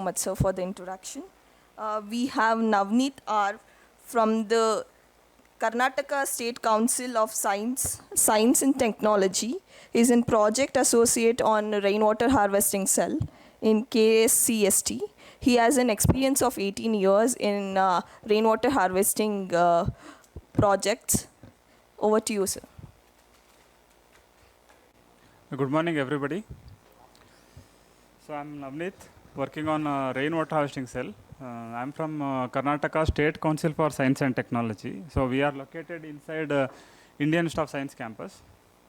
much, sir, for the introduction. We have Navneet R from the Karnataka State Council of Science and Technology. He is in project associate on rainwater harvesting cell in KSCST. He has an experience of 18 years in rainwater harvesting projects. Over to you, sir. Good morning, everybody. So I'm Navneet, working on rainwater harvesting cell. I'm from Karnataka State Council for Science and Technology. So we are located inside Indian Institute of Science campus.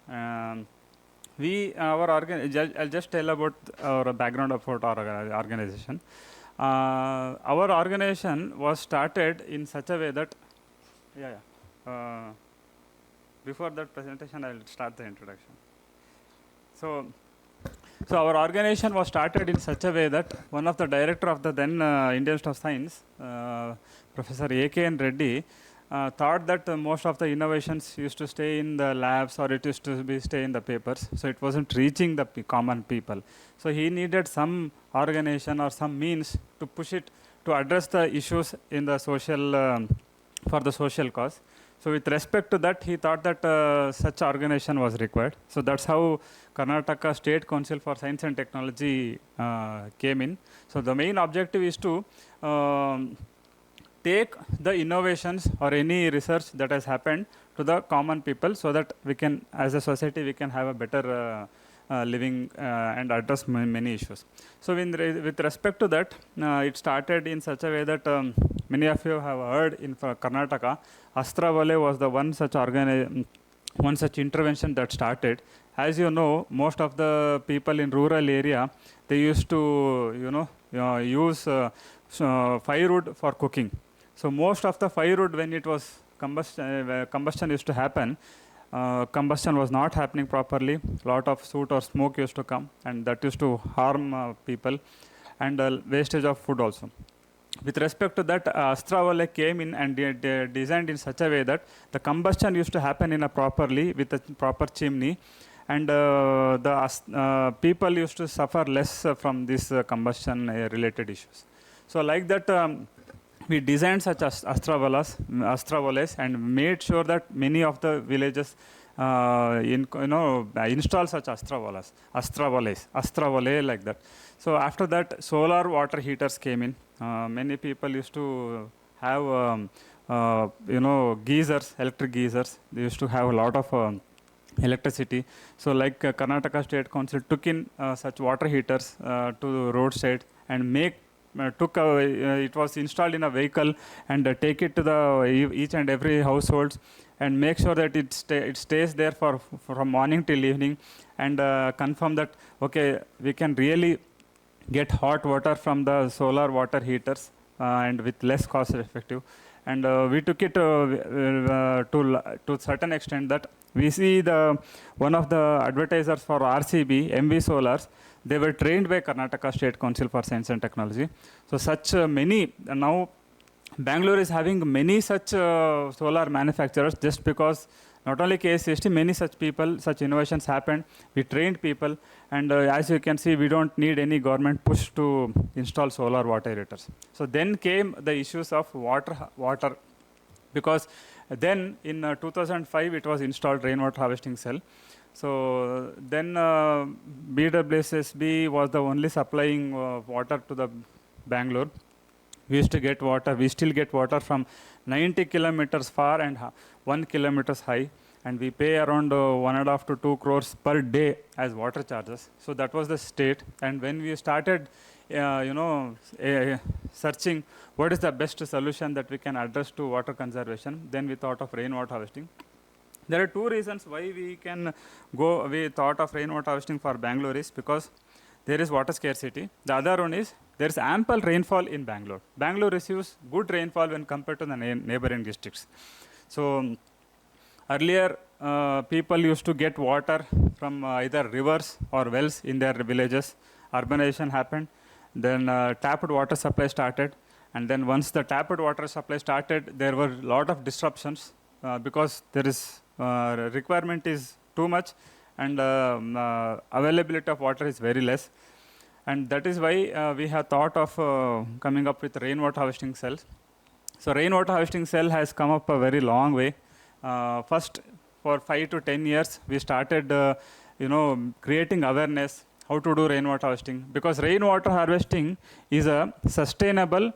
I'll just tell about our background about our organization. Our organization was started in such a way that, before that presentation, I'll start the introduction. So our organization was started in such a way that one of the director of the then Indian Institute of Science, Professor 𝗕𝗃 thought that most of the innovations used to stay in the labs or it used to stay in the papers. So it wasn't reaching the common people. So he needed some organization or some means to push it to address the issues in the social, for the social cause. So with respect to that, he thought that such organization was required. So that's how Karnataka State Council for Science and Technology came in. So the main objective is to take the innovations or any research that has happened to the common people so that we can, as a society, we can have a better living and address many issues. So with respect to that, it started in such a way that many of you have heard in Karnataka, 𝗕𝗃𝗏𝗃 was the one such intervention that started. As you know, most of the people in rural area, they used to use firewood for cooking. So most of the firewood, when it was combustion used to happen, combustion was not happening properly. Lot of soot or smoke used to come, and that used to harm people, and wastage of food also. With respect to that, 𝗕𝗃𝗏𝗃 came in and designed in such a way that the combustion used to happen in a properly with a proper chimney, and the people used to suffer less from this combustion related issues. So like that, we designed such 𝗕𝗃𝗏𝗃s and made sure that many of the villages install such 𝗕𝗃𝗏𝗃s like that. So after that, solar water heaters came in. Many people used to have geysers, electric geysers. They used to have a lot of electricity. So like Karnataka State Council took in such water heaters to the roadside and it was installed in a vehicle and take it to the each and every household and make sure that it stays there from morning till evening, and confirm that okay, we can really get hot water from the solar water heaters and with less cost effective. And we took it to certain extent that we see one of the advertisers for RCB, MV Solars, they were trained by Karnataka State Council for Science and Technology. So such many, now Bangalore is having many such solar manufacturers, just because not only KSCST, many such people, such innovations happened. We trained people, and as you can see, we don't need any government push to install solar water heaters. So then came the issues of water, because then in 2005 it was installed rainwater harvesting cell. So then BWSSB was the only supplying water to the Bangalore. We used to get water, we still get water from 90 kilometers far and 1 kilometers high, and we pay around 1.5 to 2 crores per day as water charges. So that was the state. And when we started searching what is the best solution that we can address to water conservation, then we thought of rainwater harvesting. There are two reasons why we thought of rainwater harvesting for Bangalore is because there is water scarcity. The other one is there is ample rainfall in Bangalore. Bangalore receives good rainfall when compared to the neighboring districts. So earlier, people used to get water from either rivers or wells in their villages. Urbanization happened. Then tapped water supply started. And then once the tapped water supply started, there were a lot of disruptions because there is requirement is too much and availability of water is very less. And that is why we have thought of coming up with rainwater harvesting cells. So rainwater harvesting cell has come up a very long way. First, for 5 to 10 years, we started, creating awareness how to do rainwater harvesting, because rainwater harvesting is a sustainable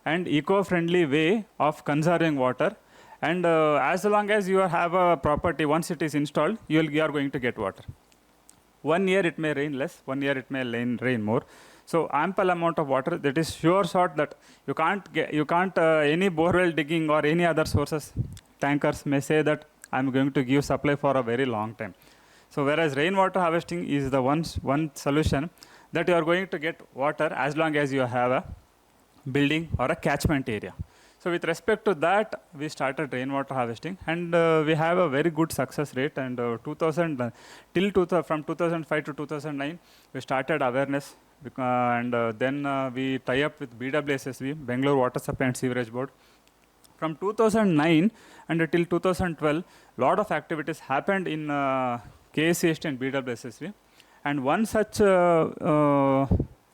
and eco-friendly way of conserving water. And as long as you have a property, once it is installed, you are going to get water. 1 year it may rain less, 1 year it may rain more. So ample amount of water, that is sure shot that you can't any borewell digging or any other sources, tankers may say that I'm going to give supply for a very long time. So whereas rainwater harvesting is the one solution that you are going to get water as long as you have a building or a catchment area. So with respect to that, we started rainwater harvesting, and we have a very good success rate. And from 2005 to 2009, we started awareness, and then we tie up with BWSSB, Bangalore Water Supply and Sewerage Board. From 2009 and till 2012, lot of activities happened in KSCST and BWSSB, and one such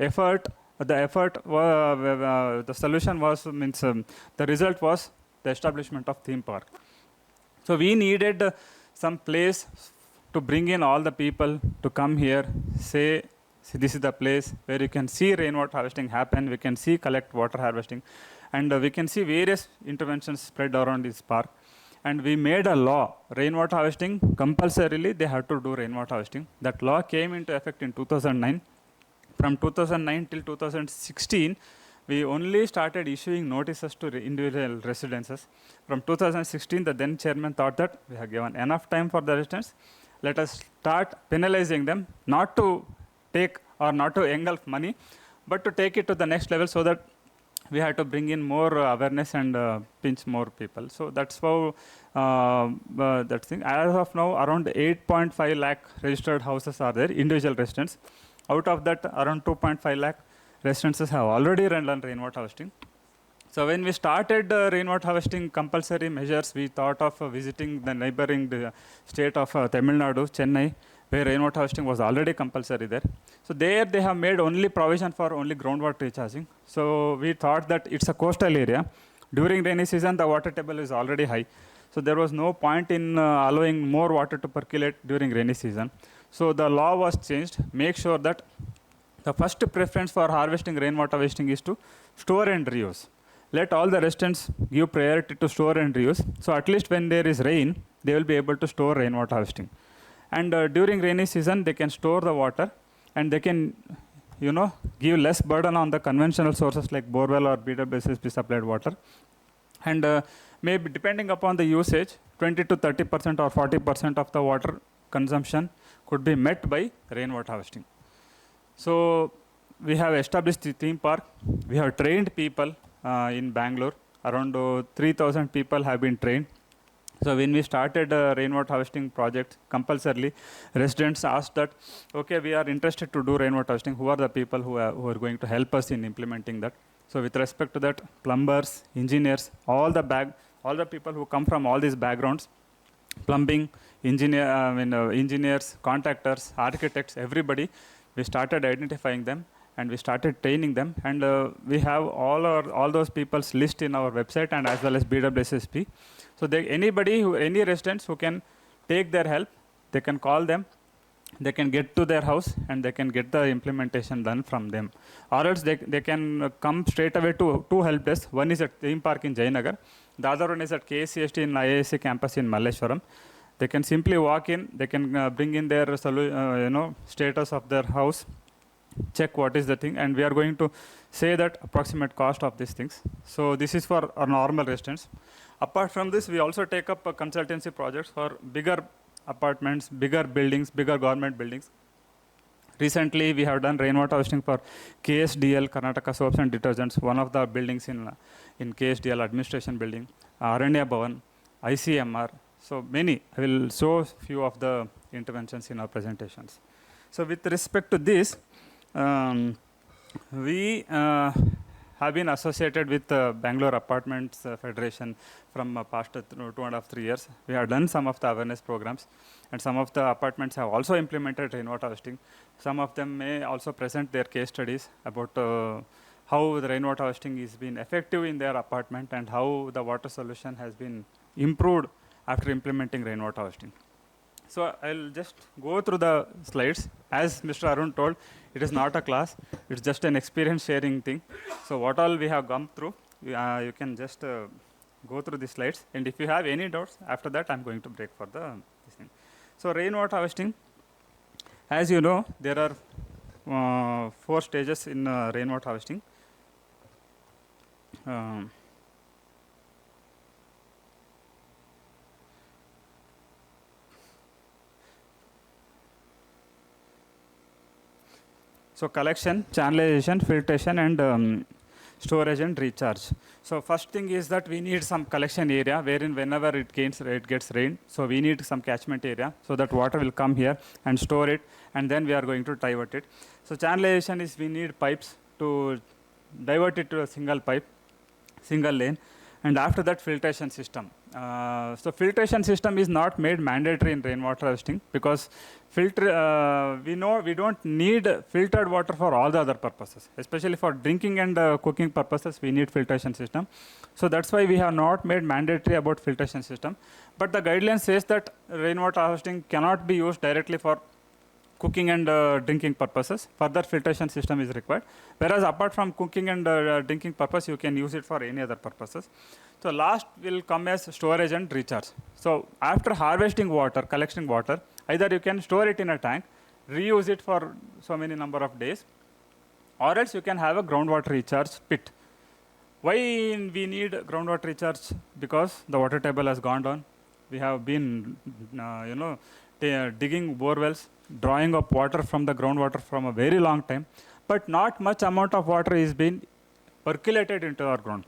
effort. The solution was, the result was the establishment of theme park. So we needed some place to bring in all the people to come here, say this is the place where you can see rainwater harvesting happen, we can see collect water harvesting, and we can see various interventions spread around this park. And we made a law, rainwater harvesting, compulsorily they have to do rainwater harvesting. That law came into effect in 2009. From 2009 till 2016, we only started issuing notices to individual residences. From 2016, the then chairman thought that we have given enough time for the residents. Let us start penalizing them, not to take or not to engulf money, but to take it to the next level, so that we had to bring in more awareness and pinch more people. So that's how that thing. As of now, around 8.5 lakh registered houses are there, individual residents. Out of that, around 2.5 lakh residences have already run rainwater harvesting. So when we started rainwater harvesting compulsory measures, we thought of visiting the neighboring state of Tamil Nadu, Chennai, where rainwater harvesting was already compulsory there. So there they have made only provision for only groundwater recharging. So we thought that it's a coastal area. During rainy season, the water table is already high. So there was no point in allowing more water to percolate during rainy season. So the law was changed. Make sure that the first preference for harvesting rainwater harvesting is to store and reuse. Let all the residents give priority to store and reuse. So at least when there is rain, they will be able to store rainwater harvesting. And during rainy season, they can store the water, and they can, give less burden on the conventional sources like borewell or BWSSB supplied water. And maybe depending upon the usage, 20 to 30% or 40% of the water consumption could be met by rainwater harvesting. So we have established the theme park. We have trained people in Bangalore. Around 3,000 people have been trained. So when we started rainwater harvesting project compulsorily, residents asked that, okay, we are interested to do rainwater harvesting. Who are the people who are going to help us in implementing that? So with respect to that, plumbers, engineers, all the people who come from all these backgrounds, plumbing, engineers, contractors, architects, everybody, we started identifying them and we started training them. And we have all those people's list in our website and as well as BWSSB. So any residents who can take their help, they can call them, they can get to their house and they can get the implementation done from them. Or else they can come straight away to two help desks. One is at theme park in Jayanagar. The other one is at KSCST in 𝗖𝗄𝗕 campus in Malleshwaram. They can simply walk in, they can bring in their status of their house, check what is the thing, and we are going to say that approximate cost of these things. So this is for our normal residents. Apart from this, we also take up consultancy projects for bigger apartments, bigger buildings, bigger government buildings. Recently, we have done rainwater harvesting for KSDL, Karnataka Soaps and Detergents, one of the buildings in KSDL administration building, Aranya Bhavan, ICMR. So many. I will show few of the interventions in our presentations. So with respect to this, we have been associated with Bangalore Apartments Federation from past 2.5 to 3 years. We have done some of the awareness programs. and some of the apartments have also implemented rainwater harvesting. Some of them may also present their case studies about how the rainwater harvesting is been effective in their apartment and how the water solution has been improved after implementing rainwater harvesting. So I'll just go through the slides. As Mr. Arun told, it is not a class, it's just an experience sharing thing. So what all we have gone through, you can just go through the slides, and if you have any doubts, after that I'm going to break for this thing. So rainwater harvesting, as you know, there are 4 stages in rainwater harvesting. So collection, channelization, filtration, and storage and recharge. So first thing is that we need some collection area wherein whenever it gets rain, so we need some catchment area so that water will come here and store it, and then we are going to divert it. So channelization is we need pipes to divert it to a single lane, and after that filtration system. So filtration system is not made mandatory in rainwater harvesting because we know we don't need filtered water for all the other purposes, especially for drinking and cooking purposes we need filtration system. So that's why we have not made mandatory about filtration system. But the guideline says that rainwater harvesting cannot be used directly for cooking and drinking purposes. Further filtration system is required. Whereas apart from cooking and drinking purpose, you can use it for any other purposes. So last will come as storage and recharge. So after harvesting water, collecting water, either you can store it in a tank, reuse it for so many number of days, or else you can have a groundwater recharge pit. Why we need groundwater recharge? Because the water table has gone down. We have been, digging bore wells, drawing up water from the groundwater from a very long time, but not much amount of water is being percolated into our ground.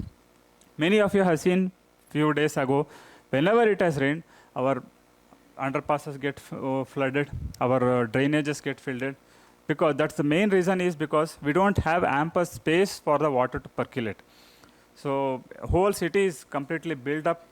Many of you have seen few days ago, whenever it has rained, our underpasses get flooded, our drainages get filled, because that's the main reason is because we don't have ample space for the water to percolate. So whole city is completely built up.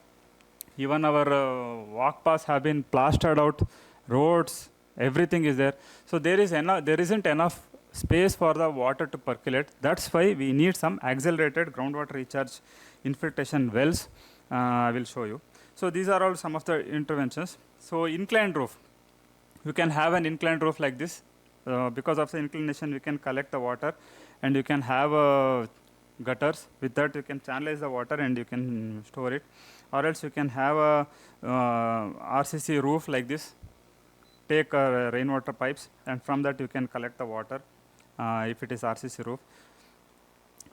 Even our walk paths have been plastered out, roads, everything is there. So there isn't enough space for the water to percolate. That's why we need some accelerated groundwater recharge infiltration wells. I will show you. So these are all some of the interventions. So inclined roof. You can have an inclined roof like this. Because of the inclination, we can collect the water, and you can have gutters. With that, you can channelize the water and you can store it. Or else you can have a RCC roof like this. Take rainwater pipes, and from that you can collect the water if it is RCC roof.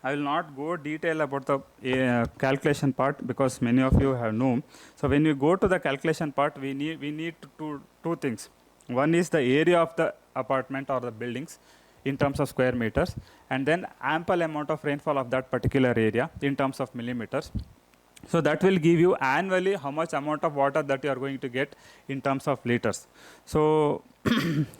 I will not go detail about the calculation part because many of you have known. So when you go to the calculation part, we need to do 2 things. One is the area of the apartment or the buildings in terms of square meters, and then ample amount of rainfall of that particular area in terms of millimeters. So that will give you annually how much amount of water that you are going to get in terms of liters. So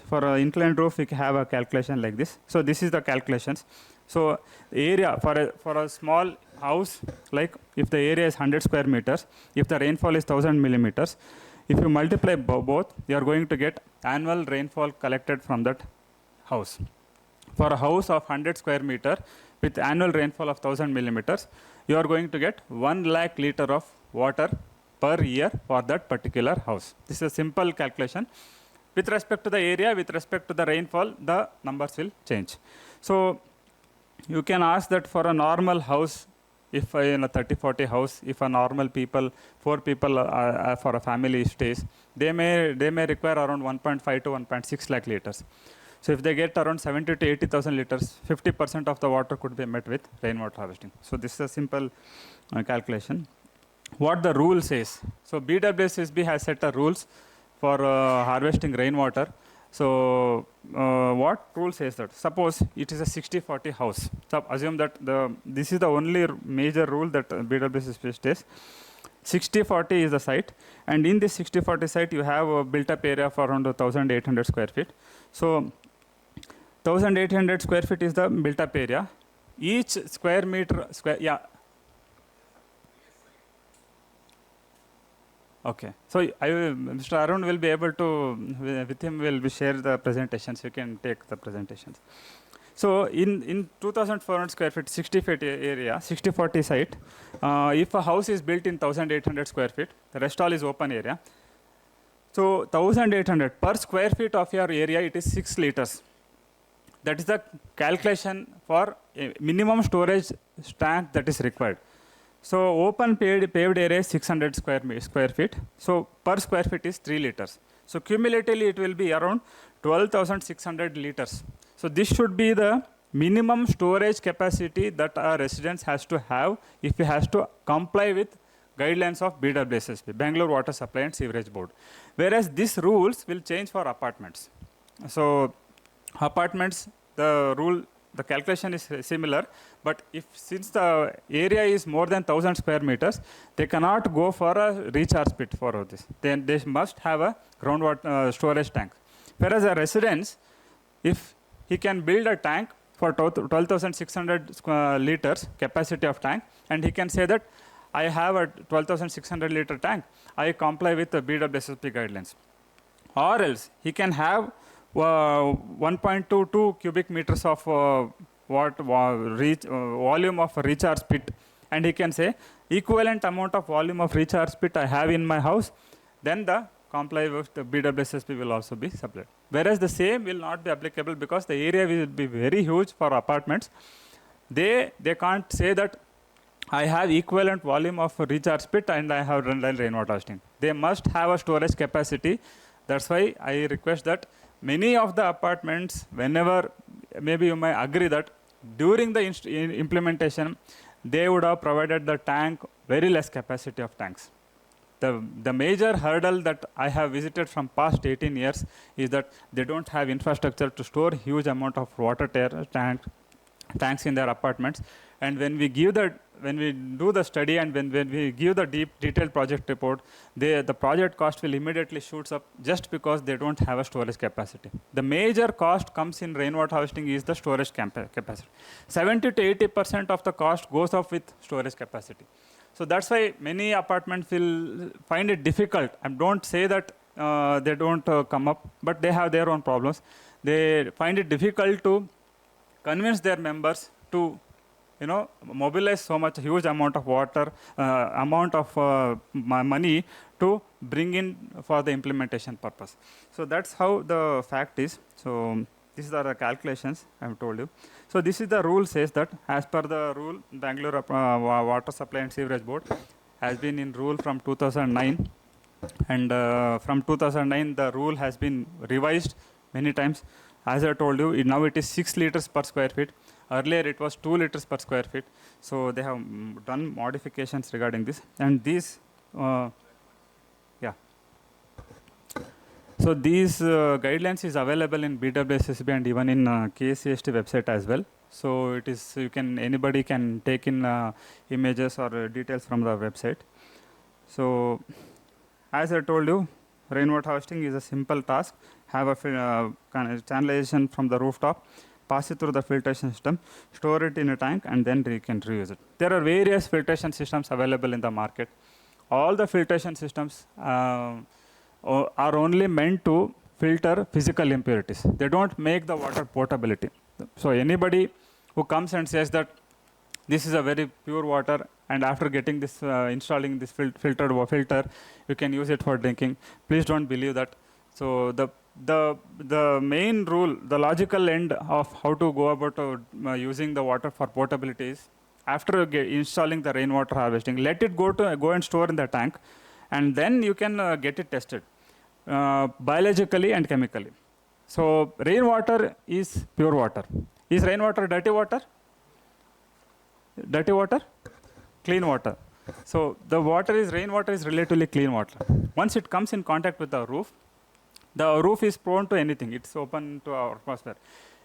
for an inclined roof, we can have a calculation like this. So this is the calculations. So area for a small house, like if the area is 100 square meters, if the rainfall is 1000 millimeters, if you multiply both, you are going to get annual rainfall collected from that house. For a house of 100 square meter with annual rainfall of 1000 millimeters, you are going to get 1 lakh liter of water per year for that particular house. This is a simple calculation. With respect to the area, with respect to the rainfall, the numbers will change. So you can ask that for a normal house, if in a 30-40 house, if a normal people, 4 people for a family stays, they may require around 1.5 to 1.6 lakh liters. So if they get around 70 to 80,000 liters, 50% of the water could be met with rainwater harvesting. So this is a simple calculation. What the rule says. So BWSSB has set a rules for harvesting rainwater. So what rule says that? Suppose it is a 60-40 house. So assume that this is the only major rule that BWSSB states. 60-40 is the site, and in this 60-40 site you have a built-up area for around 1,800 square feet. So 1,800 square feet is the built-up area. Each square meter, yeah. Okay. So Mr. Arun will be able to, with him will be share the presentations. You can take the presentations. So in 2,400 square feet, 60 feet area, 60-40 site, if a house is built in 1,800 square feet, the rest all is open area. So 1,800 per square feet of your area, it is 6 liters. That is the calculation for a minimum storage tank that is required. So open paved area is 600 square feet. So per square feet is 3 liters. So cumulatively it will be around 12,600 liters. So this should be the minimum storage capacity that a residence has to have if he has to comply with guidelines of BWSSB, Bangalore Water Supply and Sewerage Board. Whereas these rules will change for apartments. So apartments, the calculation is similar, but since the area is more than 1,000 square meters, they cannot go for a recharge pit for this. Then they must have a groundwater storage tank. Whereas a residence, if he can build a tank for 12,600 liters capacity of tank, and he can say that I have a 12,600 liter tank, I comply with the BWSSB guidelines. Or else he can have 1.22 cubic meters of volume of recharge pit, and he can say equivalent amount of volume of recharge pit I have in my house, then the comply with the BWSSB will also be supplied. Whereas the same will not be applicable because the area will be very huge for apartments. They can't say that I have equivalent volume of recharge pit and I have rainwater harvesting. They must have a storage capacity. That's why I request that many of the apartments, whenever, maybe you may agree that during the implementation, they would have provided the tank very less capacity of tanks. The major hurdle that I have visited from past 18 years is that they don't have infrastructure to store huge amount of water tanks in their apartments. And when we do the study and when we give the detailed project report, the project cost will immediately shoots up just because they don't have a storage capacity. The major cost comes in rainwater harvesting is the storage capacity. 70 to 80% of the cost goes up with storage capacity. So that's why many apartments will find it difficult. I don't say that they don't come up, but they have their own problems. They find it difficult to convince their members to mobilize so much huge amount of water, money to bring in for the implementation purpose. So that's how the fact is. So these are the calculations I have told you. So this is the rule says that as per the rule, Bangalore Water Supply and Sewerage Board has been in rule from 2009. And from 2009, the rule has been revised many times. As I told you, now it is 6 liters per square feet. Earlier it was 2 liters per square feet. So they have done modifications regarding this. And these, So these guidelines is available in BWSSB and even in KSCST website as well. So it is, anybody can take in images or details from the website. So as I told you, rainwater harvesting is a simple task. Have a channelization from the rooftop, pass it through the filtration system, store it in a tank, and then you can reuse it. There are various filtration systems available in the market. All the filtration systems are only meant to filter physical impurities. They don't make the water potability. So anybody who comes and says that this is a very pure water, and after getting this, installing this filter, you can use it for drinking, please don't believe that. So the main rule, the logical end of how to go about using the water for potability is after installing the rainwater harvesting, let it go and store in the tank, and then you can get it tested biologically and chemically. So rainwater is pure water. Is rainwater dirty water? Dirty water? Clean water. So the rainwater is relatively clean water. Once it comes in contact with the roof is prone to anything. It's open to our atmosphere.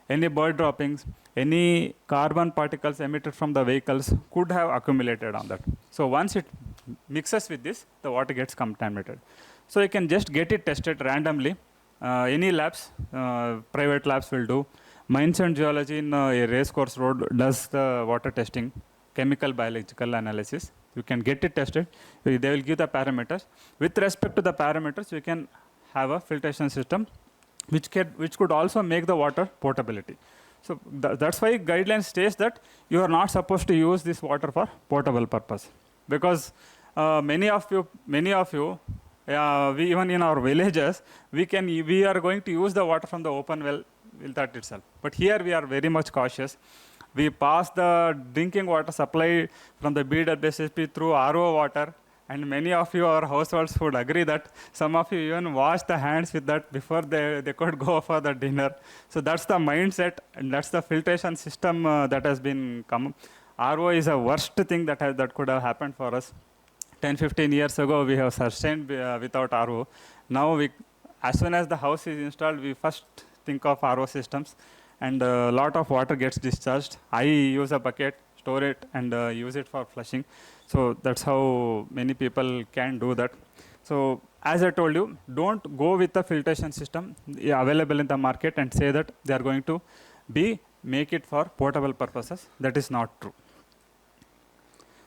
Any bird droppings, any carbon particles emitted from the vehicles could have accumulated on that. So once it mixes with this, the water gets contaminated. So you can just get it tested randomly. Any labs, private labs will do. Mines and Geology in a race course road does the water testing, chemical biological analysis. You can get it tested. They will give the parameters. With respect to the parameters, you can have a filtration system which could also make the water potability. So that's why guidelines states that you are not supposed to use this water for potable purpose, because many of you, we even in our villages, we are going to use the water from the open well that itself. But here we are very much cautious. We pass the drinking water supply from the BWSSB through RO water, and many of you, our households, would agree that some of you even wash the hands with that before they could go for the dinner. So that's the mindset, and that's the filtration system that has been come. RO is a worst thing that could have happened for us. 10-15 years ago, we have sustained without RO. Now, as soon as the house is installed, we first think of RO systems, and a lot of water gets discharged. I use a bucket, store it, and use it for flushing. So that's how many people can do that. So as I told you, don't go with the filtration system available in the market and say that they are going to make it for potable purposes. That is not true.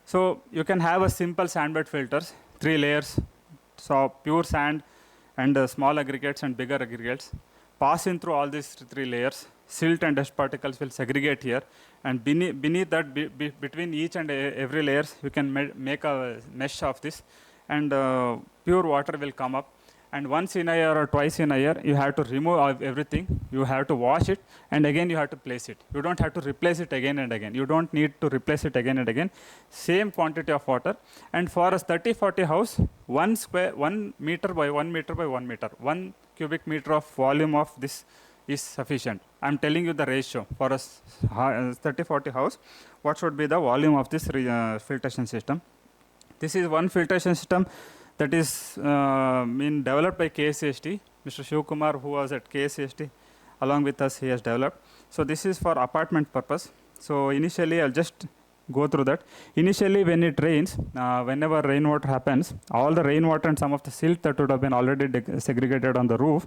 So you can have a simple sand bed filters, 3 layers, so pure sand and small aggregates and bigger aggregates. Pass in through all these 3 layers. Silt and dust particles will segregate here, and beneath that, between each and every layers, you can make a mesh of this, and pure water will come up. And once in a year or twice in a year, you have to remove everything. You have to wash it, and again you have to place it. You don't have to replace it again and again. You don't need to replace it again and again. Same quantity of water. And for a 30-40 house, 1 meter by 1 meter by 1 meter, 1 cubic meter of volume of this is sufficient. I'm telling you the ratio for a 30-40 house. What should be the volume of this filtration system? This is one filtration system that is been developed by KSCST. Mr. 𝗕𝘃𝗵, who was at KSCST, along with us, he has developed. So this is for apartment purpose. So initially, I'll just go through that. Initially, when it rains, whenever rainwater happens, all the rainwater and some of the silt that would have been already segregated on the roof,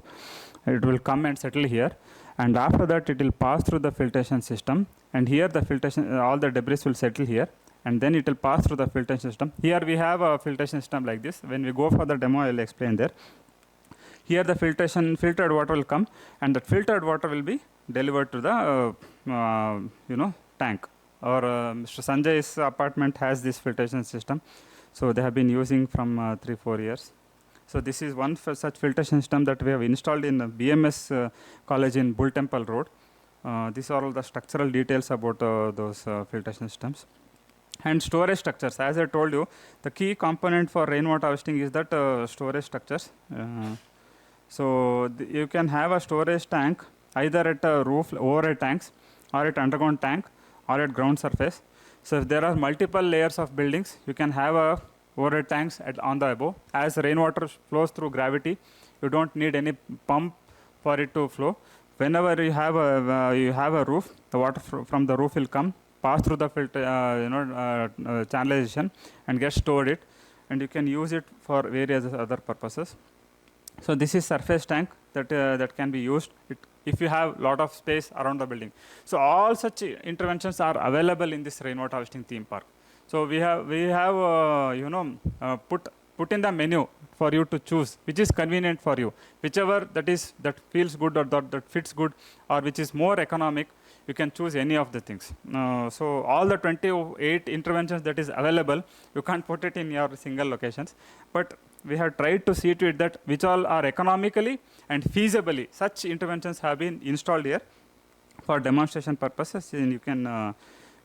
it will come and settle here. And after that, it will pass through the filtration system. And here, the filtration, all the debris will settle here. And then it will pass through the filtration system. Here we have a filtration system like this. When we go for the demo, I will explain there. Here the filtered water will come, and that filtered water will be delivered to the tank. Our Mr. Sanjay's apartment has this filtration system. So they have been using from 3-4 years. So this is one such filtration system that we have installed in the BMS college in Bull Temple Road. These are all the structural details about those filtration systems. And storage structures, as I told you, the key component for rainwater harvesting is that storage structures. So you can have a storage tank either at a roof, overhead tanks, or at underground tank, or at ground surface. So if there are multiple layers of buildings, you can have a overhead tanks on the above. As rainwater flows through gravity, you don't need any pump for it to flow. Whenever you have a roof, the water from the roof will come, pass through the filter, channelization, and get stored it, and you can use it for various other purposes. So this is surface tank that can be used if you have lot of space around the building. So all such interventions are available in this rainwater harvesting theme park. So we have put in the menu for you to choose which is convenient for you, whichever that feels good or that fits good, or which is more economic. You can choose any of the things. So all the 28 interventions that is available, you can't put it in your single locations. But we have tried to see to it that which all are economically and feasibly, such interventions have been installed here for demonstration purposes, and you can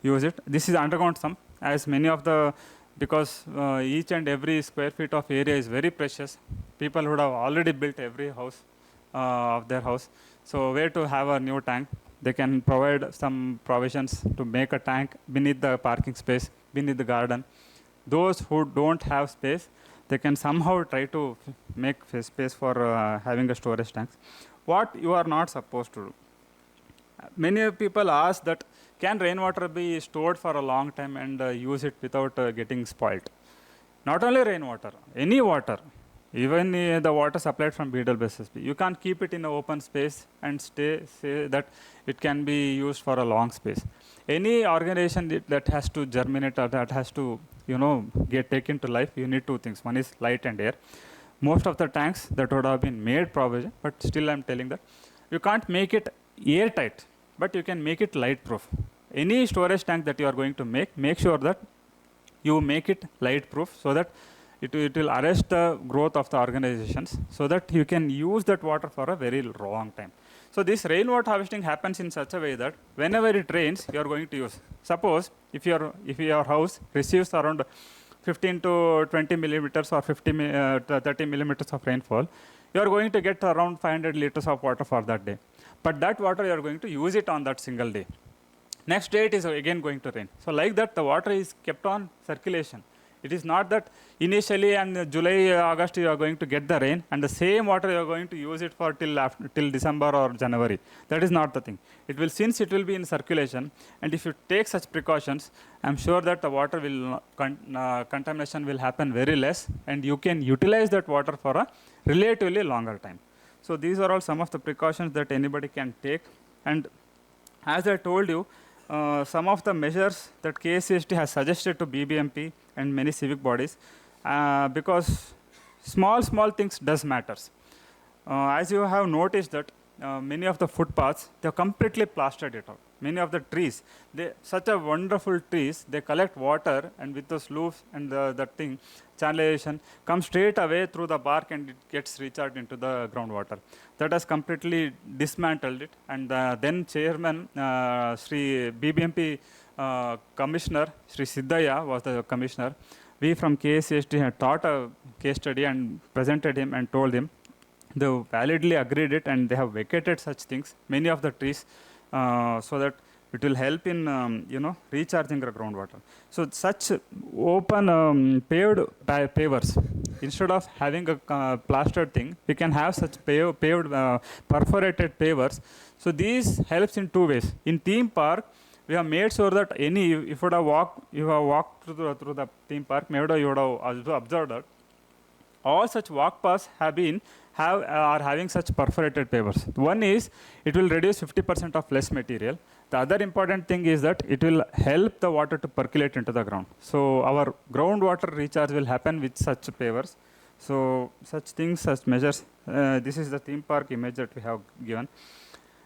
use it. This is underground sump, as many of the, because each and every square feet of area is very precious. People would have already built every house of their house. So where to have a new tank? They can provide some provisions to make a tank beneath the parking space, beneath the garden. Those who don't have space, they can somehow try to make space for having a storage tank. What you are not supposed to do. Many people ask that, can rainwater be stored for a long time and use it without getting spoiled? Not only rainwater, any water. Even the water supplied from BWSSB. You can't keep it in an open space and say that it can be used for a long space. Any organization that has to germinate or that has to, get taken to life, you need two things. One is light and air. Most of the tanks that would have been made provision, but still I'm telling that you can't make it airtight, but you can make it light proof. Any storage tank that you are going to make sure that you make it light proof so that it will arrest the growth of the organizations so that you can use that water for a very long time. So this rainwater harvesting happens in such a way that whenever it rains, you are going to use. Suppose if your house receives around 15 to 20 millimeters or 30 millimeters of rainfall, you are going to get around 500 liters of water for that day. But that water you are going to use it on that single day. Next day it is again going to rain. So like that, the water is kept on circulation. It is not that initially and July, August you are going to get the rain and the same water you are going to use it for till December or January. That is not the thing. Since it will be in circulation, and if you take such precautions, I am sure that the water will contamination will happen very less, and you can utilize that water for a relatively longer time. So these are all some of the precautions that anybody can take. And as I told you, some of the measures that KSCST has suggested to BBMP and many civic bodies, because small things does matters. As you have noticed that many of the footpaths, they have completely plastered it out. Many of the trees, such a wonderful trees, they collect water, and with those loops and that thing, channelization, comes straight away through the bark and it gets recharged into the groundwater. That has completely dismantled it. And then chairman, Sri BBMP commissioner, Sri 𝗕𝗲𝗄𝗏 was the commissioner. We from KSCST had taught a case study and presented him and told him. They validly agreed it, and they have vacated such things, many of the trees, so that it will help in recharging the groundwater. So such open paved pavers, instead of having a plastered thing, we can have such paved perforated pavers. So these helps in two ways. In theme park, we have made sure that if you have walked through the theme park, maybe you would have observed that all such walk paths are having such perforated pavers. One is it will reduce 50% of less material. The other important thing is that it will help the water to percolate into the ground. So our groundwater recharge will happen with such pavers. So such things, such measures. This is the theme park image that we have given.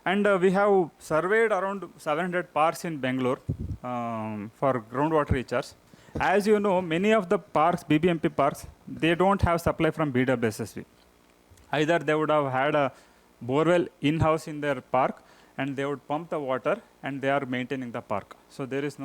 And we have surveyed around 700 parks in Bangalore for groundwater recharge. As you know, many of the parks, BBMP parks, they don't have supply from BWSSB. Either they would have had a borewell in-house in their park, and they would pump the water, and they are maintaining the park. So there is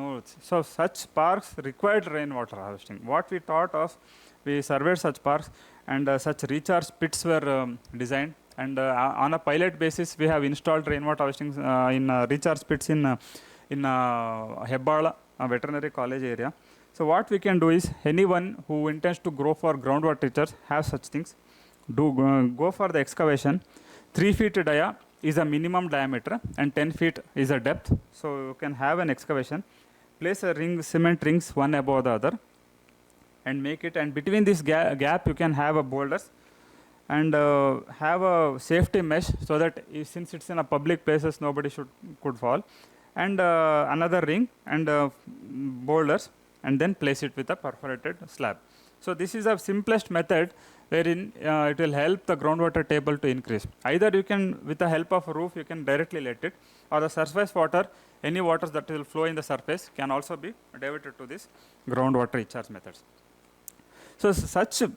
so such parks required rainwater harvesting. What we thought of, we surveyed such parks, and such recharge pits were designed. And on a pilot basis, we have installed rainwater harvesting in recharge pits in 𝗕𝗏𝗏𝗫, a veterinary college area. So what we can do is, anyone who intends to grow for groundwater recharge, have such things, go for the excavation. 3 feet dia is a minimum diameter, and 10 feet is a depth. So you can have an excavation, place a cement rings one above the other, and make it. And between this gap, you can have a boulders, and have a safety mesh, so that since it's in a public places, nobody could fall. And another ring and boulders, and then place it with a perforated slab. So this is the simplest method wherein it will help the groundwater table to increase. Either you can, with the help of a roof, you can directly let it, or the surface water, any waters that will flow in the surface can also be diverted to this groundwater recharge methods. So the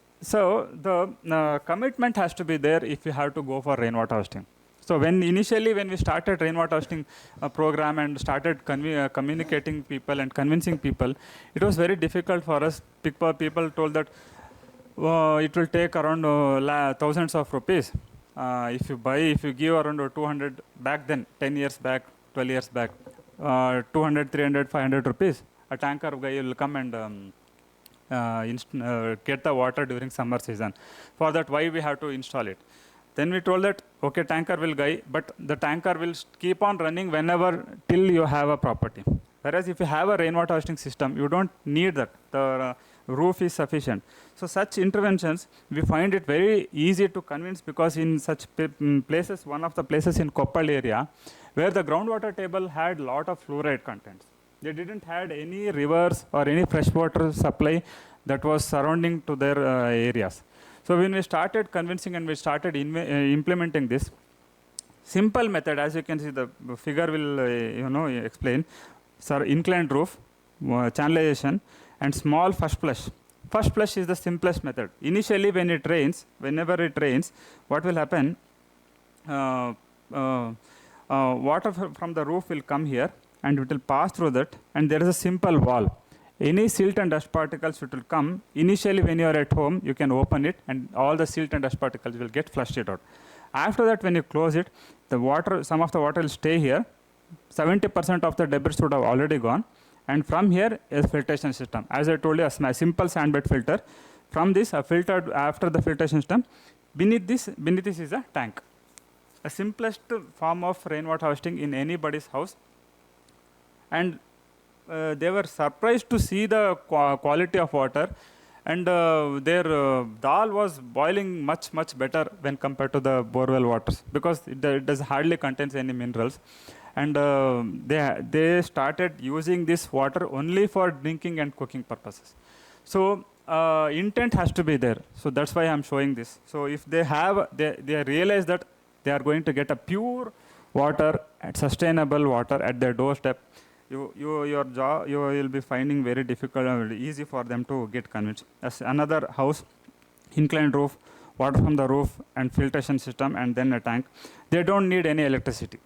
commitment has to be there if you have to go for rainwater harvesting. So initially when we started rainwater harvesting program and started communicating people and convincing people, it was very difficult for us. People told that it will take around thousands of rupees. If you give around 200 back then, 10 years back, 12 years back, 200, 300, 500 rupees, a tanker guy will come and get the water during summer season. For that, why we have to install it? Then we told that, okay, tanker will guy, but the tanker will keep on running till you have a property. Whereas if you have a rainwater harvesting system, you don't need that. The roof is sufficient. So such interventions, we find it very easy to convince, because in such places, one of the places in 𝗕𝗃𝗃 area, where the groundwater table had lot of fluoride contents. They didn't had any rivers or any freshwater supply that was surrounding to their areas. So when we started convincing and we started implementing this simple method, as you can see, the figure will explain. So inclined roof, channelization, and small first flush. First flush is the simplest method. Initially, when it rains, whenever it rains, what will happen? Water from the roof will come here, and it will pass through that, and there is a simple valve. Any silt and dust particles which will come, initially when you are at home, you can open it, and all the silt and dust particles will get flushed it out. After that, when you close it, the water, some of the water will stay here. 70% of the debris would have already gone. And from here is filtration system. As I told you, a simple sandbed filter. From this, a filtered, after the filtration system, beneath this is a tank. A simplest form of rainwater harvesting in anybody's house. And they were surprised to see the quality of water, and their dal was boiling much better when compared to the borewell waters, because it does hardly contains any minerals. And they started using this water only for drinking and cooking purposes. So intent has to be there. So that's why I'm showing this. So if they have, they realize that they are going to get a pure water and sustainable water at their doorstep, you will be finding very difficult and easy for them to get convinced. As another house, inclined roof, water from the roof and filtration system, and then a tank. They don't need any electricity.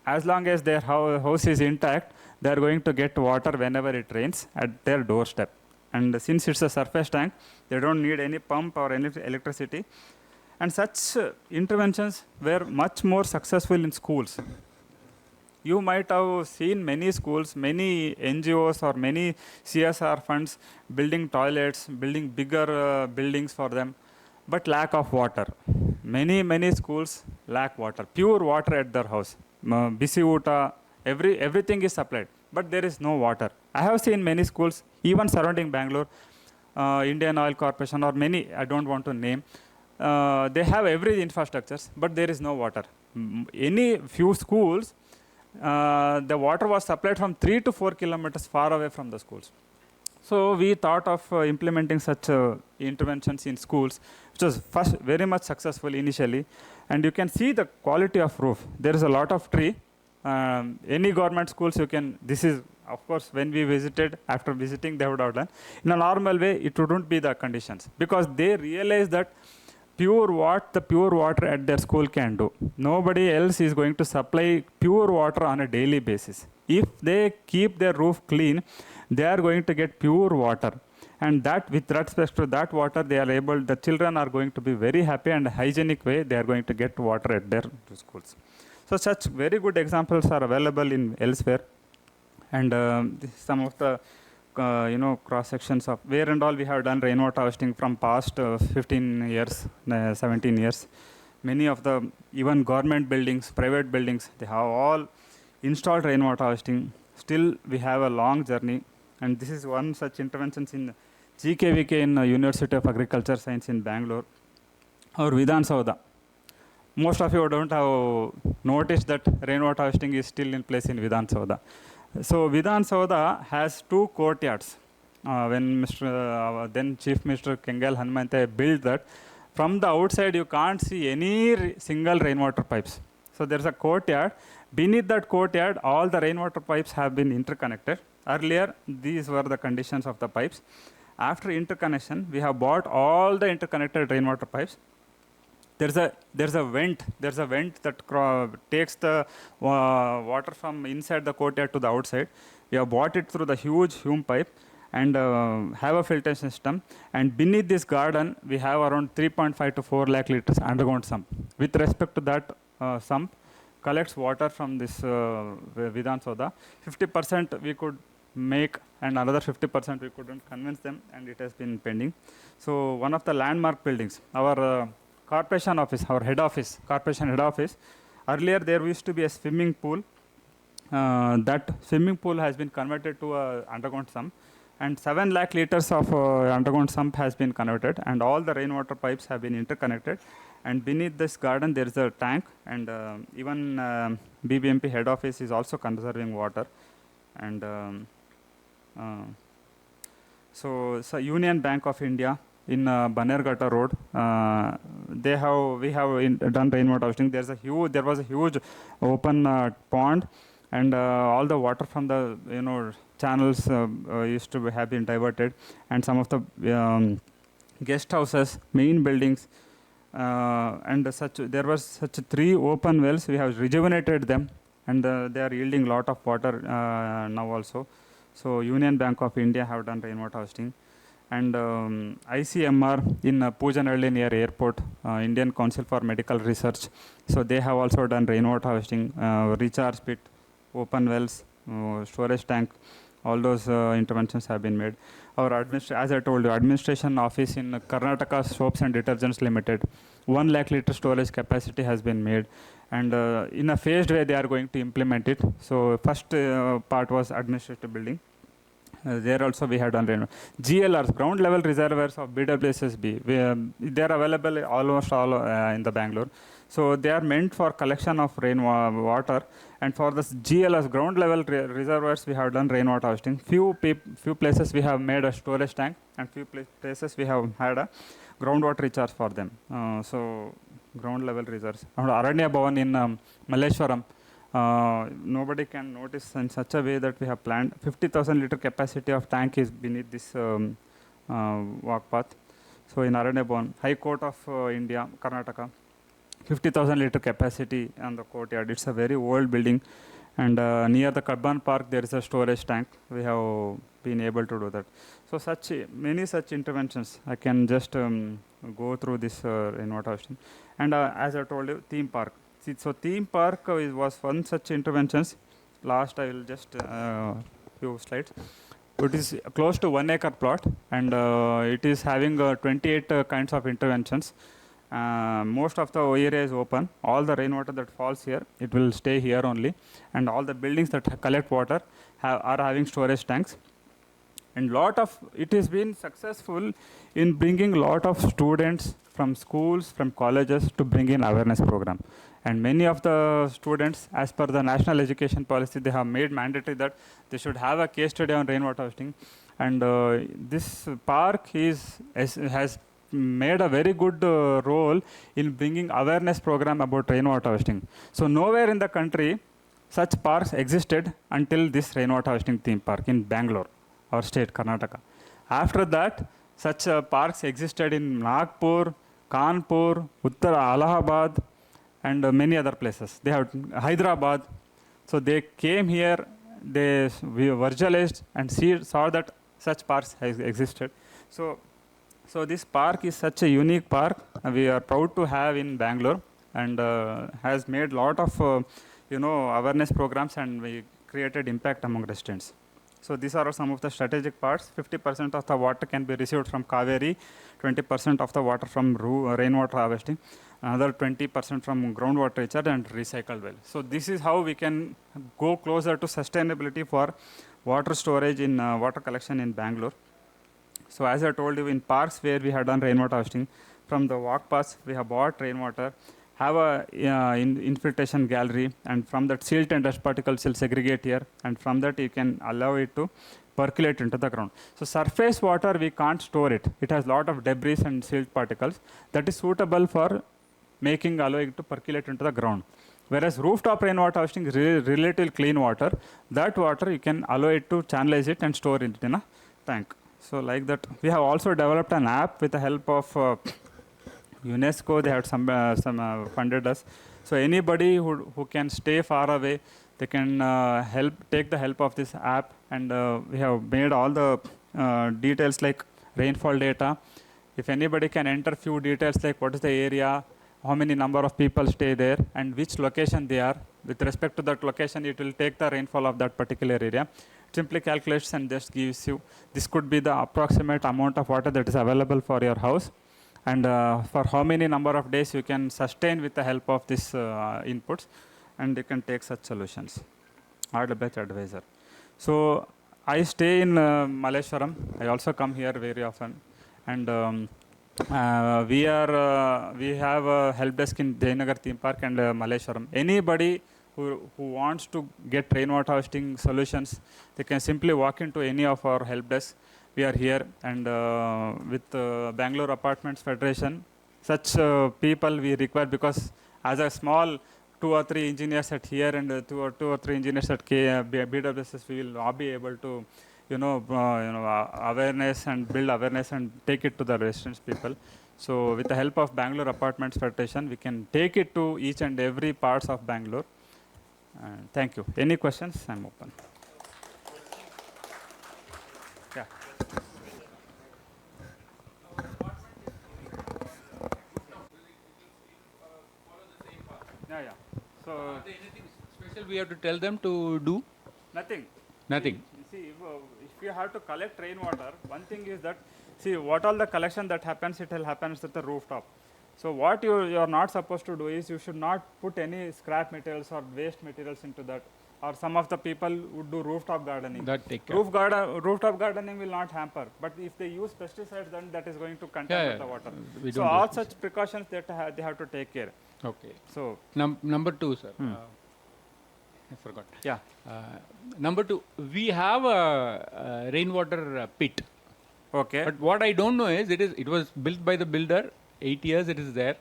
As long as their house is intact, they are going to get water whenever it rains at their doorstep. And since it's a surface tank, they don't need any pump or any electricity. And such interventions were much more successful in schools. You might have seen many schools, many NGOs or many CSR funds building toilets, building bigger buildings for them, but lack of water. Many schools lack water, pure water at their house. Bisi uta, everything is supplied, but there is no water. I have seen many schools, even surrounding Bangalore, Indian Oil Corporation or many, I don't want to name, they have every infrastructures, but there is no water. Any few schools, the water was supplied from 3 to 4 kilometers far away from the schools. So we thought of implementing such interventions in schools, which was first very much successful initially. And you can see the quality of roof. There is a lot of tree. Any government schools you can, this is, of course, when we visited, after visiting, they would have done. In a normal way, it wouldn't be the conditions, because they realize that the pure water at their school can do. Nobody else is going to supply pure water on a daily basis. If they keep their roof clean, they are going to get pure water. And that, with respect to that water, the children are going to be very happy, and hygienic way, they are going to get water at their schools. So such very good examples are available in elsewhere. And some of the cross sections of where and all we have done rainwater harvesting from past 15 years, 17 years. Many of the even government buildings, private buildings, they have all installed rainwater harvesting. Still, we have a long journey. And this is one such interventions in 𝗕𝗃𝗃𝗵 in University of Agriculture Science in Bangalore, or 𝗕𝗏𝗄𝗏. Most of you don't have noticed that rainwater harvesting is still in place in 𝗕𝗏𝗄𝗏. So 𝗕𝗏𝗄𝗏 has 2 courtyards. When then Chief Minister 𝗕𝗃𝗄𝗵 𝗕𝗏𝗍 built that, from the outside you can't see any single rainwater pipes. So there's a courtyard. Beneath that courtyard, all the rainwater pipes have been interconnected. Earlier, these were the conditions of the pipes. After interconnection, we have bought all the interconnected rainwater pipes. There's a vent. There's a vent that takes the water from inside the courtyard to the outside. We have bought it through the huge hume pipe, and have a filtration system. And beneath this garden, we have around 3.5 to 4 lakh liters underground sump. With respect to that sump, collects water from this 𝗕𝗏𝗄𝗏. 50% we could make, and another 50% we couldn't convince them, and it has been pending. So one of the landmark buildings, our corporation office, our head office, corporation head office, earlier there used to be a swimming pool. That swimming pool has been converted to a underground sump. And 7 lakh liters of underground sump has been converted, and all the rainwater pipes have been interconnected. And beneath this garden, there is a tank, and even BBMP head office is also conserving water. And so Union Bank of India in Banerghatta Road, we have done rainwater harvesting. There was a huge open pond, and all the water from the channels used to have been diverted, and some of the guest houses, main buildings, and there was such 3 open wells. We have rejuvenated them, and they are yielding lot of water now also. So Union Bank of India have done rainwater harvesting. And ICMR in 𝗵𝗃 near airport, Indian Council for Medical Research. So they have also done rainwater harvesting, recharge pit, open wells, storage tank. All those interventions have been made. Our as I told you, administration office in Karnataka Soaps and Detergents Limited, 1 lakh liter storage capacity has been made. And in a phased way, they are going to implement it. So first part was administrative building. There also we have done GLRs, ground level reservoirs of BWSSB. They are available almost all in the Bangalore. So they are meant for collection of rainwater. And for the GLRs, ground level reservoirs, we have done rainwater harvesting. Few places we have made a storage tank, and few places we have had a groundwater recharge for them. So ground level reserves. Aranya Bhavan in Malleshwaram. Nobody can notice in such a way that we have planned 50,000 liter capacity of tank is beneath this walk path. So in Aranya Bhavan, High Court of India, Karnataka, 50,000 liter capacity on the courtyard. It's a very old building, and near the Kabban Park there is a storage tank. We have been able to do that. So many such interventions. I can just go through this rainwater harvesting. And as I told you, theme park. So theme park was one such interventions. Last I will just few slides. It is close to 1 acre plot, and it is having 28 kinds of interventions. Most of the area is open. All the rainwater that falls here, it will stay here only. And all the buildings that collect water are having storage tanks. And it has been successful in bringing lot of students from schools, from colleges to bring in awareness program. And many of the students, as per the national education policy, they have made mandatory that they should have a case study on rainwater harvesting. And this park has made a very good role in bringing awareness program about rainwater harvesting. So nowhere in the country such parks existed until this rainwater harvesting theme park in Bangalore, our state, Karnataka. After that, such parks existed in Nagpur, Kanpur, Allahabad, and many other places. They have Hyderabad. So they came here, we visualized and saw that such parks has existed. So this park is such a unique park. We are proud to have in Bangalore, and has made lot of awareness programs, and we created impact among residents. So these are some of the strategic parts. 50% of the water can be received from Kaveri, 20% of the water from rainwater harvesting, another 20% from groundwater recharge and recycled well. So this is how we can go closer to sustainability for water storage in water collection in Bangalore. So as I told you, in parks where we have done rainwater harvesting, from the walk paths we have bought rainwater, have a infiltration gallery, and from that silt and dust particles will segregate here, and from that you can allow it to percolate into the ground. So surface water we can't store it. It has lot of debris and silt particles that is suitable for allowing it to percolate into the ground. Whereas rooftop rainwater harvesting is relatively clean water. That water you can allow it to channelize it and store it in a tank. So like that, we have also developed an app with the help of UNESCO. They have some funded us. So anybody who can stay far away, they can take the help of this app, and we have made all the details like rainfall data. If anybody can enter few details like what is the area, how many number of people stay there, and which location they are. With respect to that location, it will take the rainfall of that particular area. Simply calculates and just gives you, this could be the approximate amount of water that is available for your house, and for how many number of days you can sustain with the help of this inputs, and you can take such solutions. RWH advisor. So I stay in Malleshwaram. I also come here very often, and we have a help desk in Jayanagar theme park and Malleshwaram. Anybody who wants to get rainwater harvesting solutions, they can simply walk into any of our help desks. We are here, and with Bangalore Apartments Federation, such people we require, because as a small 2 or 3 engineers at here and two or three engineers at BWSSB, we will not be able to, awareness and build awareness and take it to the residents people. So with the help of Bangalore Apartments Federation, we can take it to each and every parts of Bangalore. Thank you. Any questions? I'm open. Yeah. Yeah. So are there anything special we have to tell them to do? nothing. Nothing. See, if you have to collect rainwater, one thing is that, see, what all the collection that happens, it will happen at the rooftop. So what you are not supposed to do is, you should not put any scrap materials or waste materials into that. Or some of the people would do rooftop gardening. That take care. Rooftop gardening will not hamper. But if they use pesticides, then that is going to contaminate the water. So all such precautions that they have to take care. Okay. So Number 2, sir. I forgot. Yeah. Number 2, we have a rainwater pit. Okay. But what I don't know is, it was built by the builder. 8 years it is there.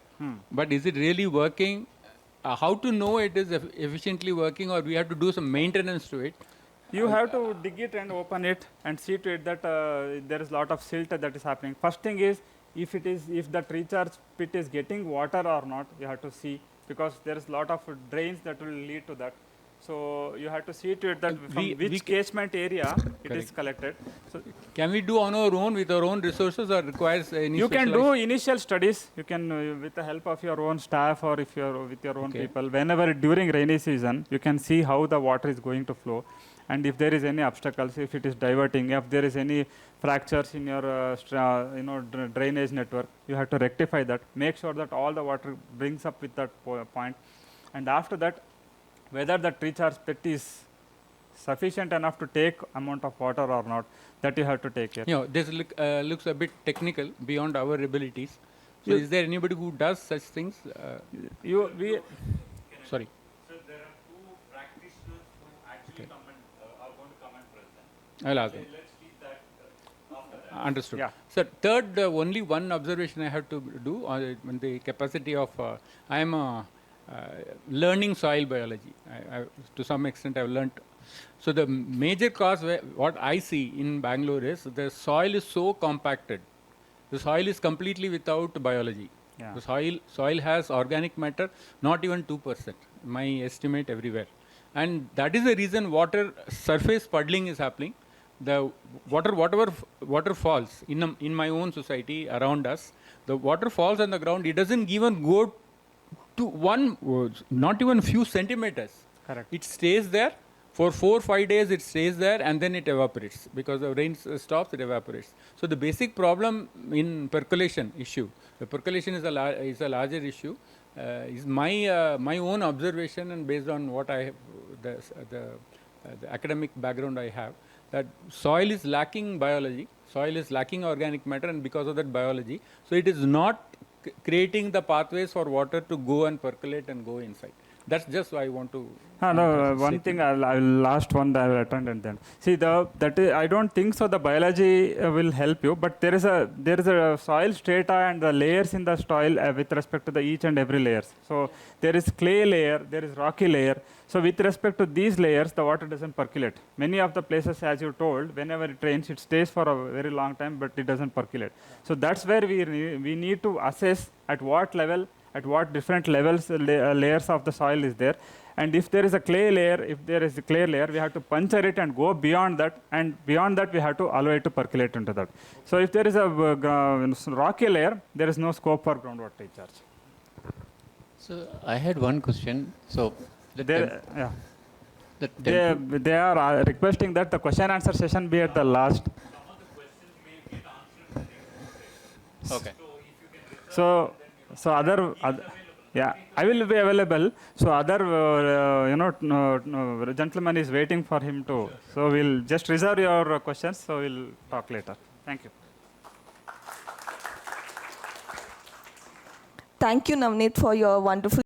But is it really working? How to know it is efficiently working, or we have to do some maintenance to it? You have to dig it and open it and see to it that there is a lot of silt that is happening. First thing is, if that recharge pit is getting water or not, you have to see, because there is a lot of drains that will lead to that. So you have to see to it that from which catchment area it is collected. So can we do on our own with our own resources, or requires any? You can do initial studies. You can with the help of your own staff, or if you are with your own people. Whenever during rainy season, you can see how the water is going to flow, and if there is any obstacles, if it is diverting, if there is any fractures in your drainage network, you have to rectify that. Make sure that all the water brings up with that point, and after that, whether the recharge pit is sufficient enough to take amount of water or not, that you have to take care. This looks a bit technical, beyond our abilities. So is there anybody who does such things? Sorry. So there are 2 practitioners who actually are going to come and present. I'll ask them. Let's keep that after that. Understood. Yeah. So third, only one observation I have to do on the capacity of, I am learning soil biology. To some extent I've learnt. So the major cause, what I see in Bangalore, is the soil is so compacted. The soil is completely without biology. Yeah. The soil has organic matter, not even 2%, my estimate everywhere. And that is the reason water surface puddling is happening. The whatever water falls in my own society around us, the water falls on the ground, it doesn't even go to not even few centimeters. Correct. It stays there for 4 or 5 days. It stays there, and then it evaporates, because the rain stops. It evaporates. So the basic problem in percolation issue, the percolation is a larger issue. Is my own observation, and based on what I have, the academic background I have, that soil is lacking biology. Soil is lacking organic matter, and because of that biology, so it is not creating the pathways for water to go and percolate and go inside. That's just why I want to. One thing I'll last one that I will attend and then see I don't think so. The biology will help you, but there is a soil strata and the layers in the soil with respect to the each and every layers. So there is clay layer, there is rocky layer. So with respect to these layers, the water doesn't percolate. Many of the places, as you told, whenever it rains, it stays for a very long time, but it doesn't percolate. So that's where we need to assess at what level, at what different levels layers of the soil is there. And if there is a clay layer, we have to puncture it and go beyond that, and beyond that we have to allow it to percolate into that. So if there is a rocky layer, there is no scope for groundwater recharge. So I had one question. So They are requesting that the question answer session be at the last. Some of the questions may get answered in the next session. okay. So if you can reserve, So other available. Yeah, I will be available. So other, gentleman is waiting for him to. So we'll just reserve your questions. So we'll talk later. Thank you. Thank you, Navneet, for your wonderful